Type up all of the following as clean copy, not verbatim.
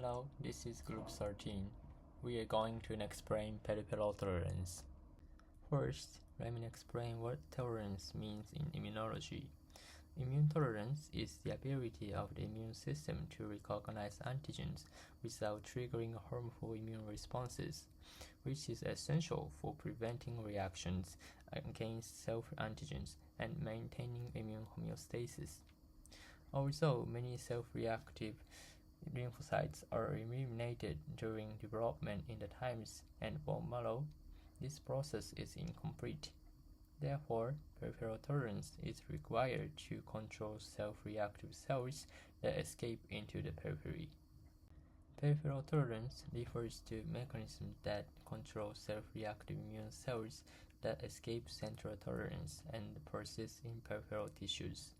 Hello, this is Group 13. We are going to explain peripheral tolerance. First, let me explain what tolerance means in immunology. Immune tolerance is the ability of the immune system to recognize antigens without triggering harmful immune responses, which is essential for preventing reactions against self-antigens and maintaining immune homeostasis. Although many self-reactive lymphocytes are eliminated during development in the thymus and bone marrow, this process is incomplete. Therefore, peripheral tolerance is required to control self-reactive cells that escape into the periphery. Peripheral tolerance refers to mechanisms that control self-reactive immune cells that escape central tolerance and persist in peripheral tissues.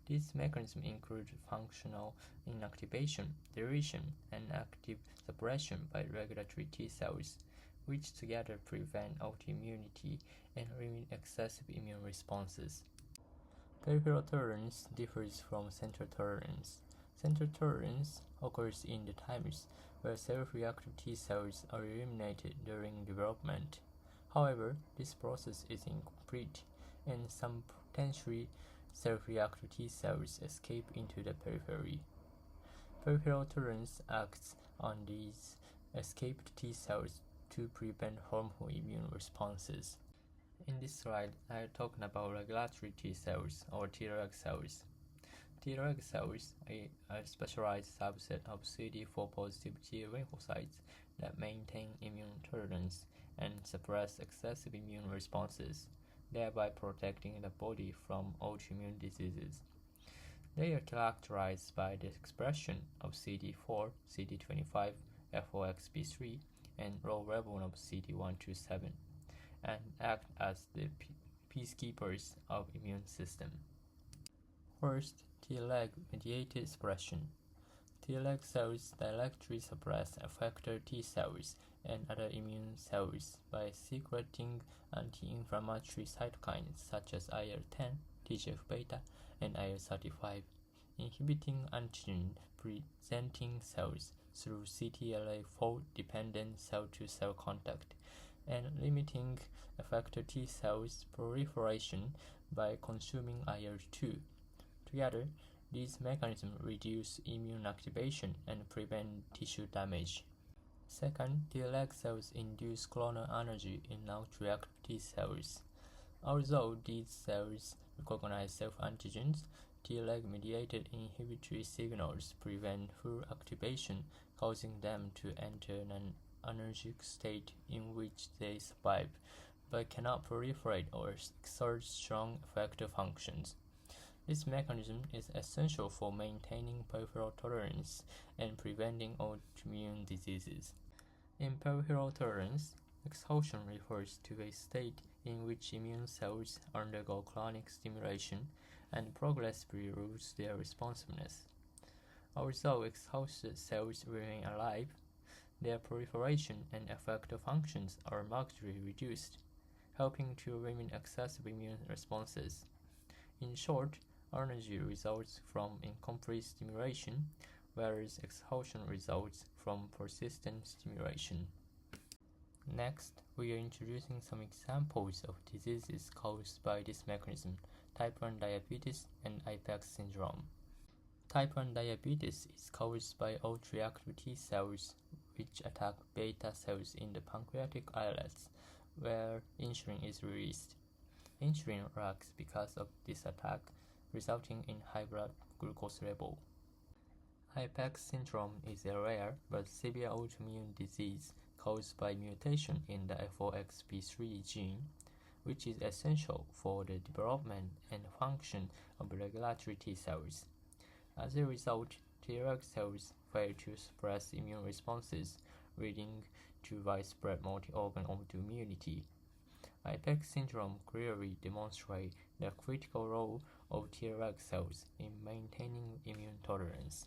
These mechanisms include functional inactivation, deletion, and active suppression by regulatory T cells, which together prevent autoimmunity and limit excessive immune responses. Peripheral tolerance differs from central tolerance. Central tolerance occurs in the thymus, where self-reactive T cells are eliminated during development. However, this process is incomplete, and some potentially self-reactive T cells escape into the periphery. Peripheral tolerance acts on these escaped T cells to prevent harmful immune responses. In this slide, I am talking about regulatory T cells, or Treg cells. Treg cells are a specialized subset of CD4 positive T lymphocytes that maintain immune tolerance and suppress excessive immune responses, thereby protecting the body from autoimmune diseases. They are characterized by the expression of CD4, CD25, FOXP3, and low level of CD127, and act as the peacekeepers of immune system. First, Treg-mediated suppression. Treg cells directly suppress effector T cells and other immune cells by secreting anti-inflammatory cytokines such as IL-10, TGF-beta, and IL-35, inhibiting antigen-presenting cells through CTLA-4-dependent cell-to-cell contact, and limiting effector T cells proliferation by consuming IL-2. Together, these mechanisms reduce immune activation and prevent tissue damage. Second, Treg cells induce clonal energy in non-reactive T cells. Although these cells recognize self-antigens, Treg-mediated inhibitory signals prevent full activation, causing them to enter an anergic state in which they survive, but cannot proliferate or exert strong effector functions. This mechanism is essential for maintaining peripheral tolerance and preventing autoimmune diseases. In peripheral tolerance, exhaustion refers to a state in which immune cells undergo chronic stimulation and progressively lose their responsiveness. Although exhausted cells remain alive, their proliferation and effector functions are markedly reduced, helping to limit excessive immune responses. In short, energy results from incomplete stimulation, whereas exhaustion results from persistent stimulation. Next, we are introducing some examples of diseases caused by this mechanism: type 1 diabetes and IPEX syndrome. Type 1 diabetes is caused by autoreactive T cells which attack beta cells in the pancreatic islets, where insulin is released. Insulin lacks because of this attack, resulting in high blood glucose level. IPEX syndrome is a rare but severe autoimmune disease caused by mutation in the FOXP3 gene, which is essential for the development and function of regulatory T cells. As a result, Treg cells fail to suppress immune responses, leading to widespread multi-organ autoimmunity. IPEX syndrome clearly demonstrates the critical role of Treg cells in maintaining immune tolerance.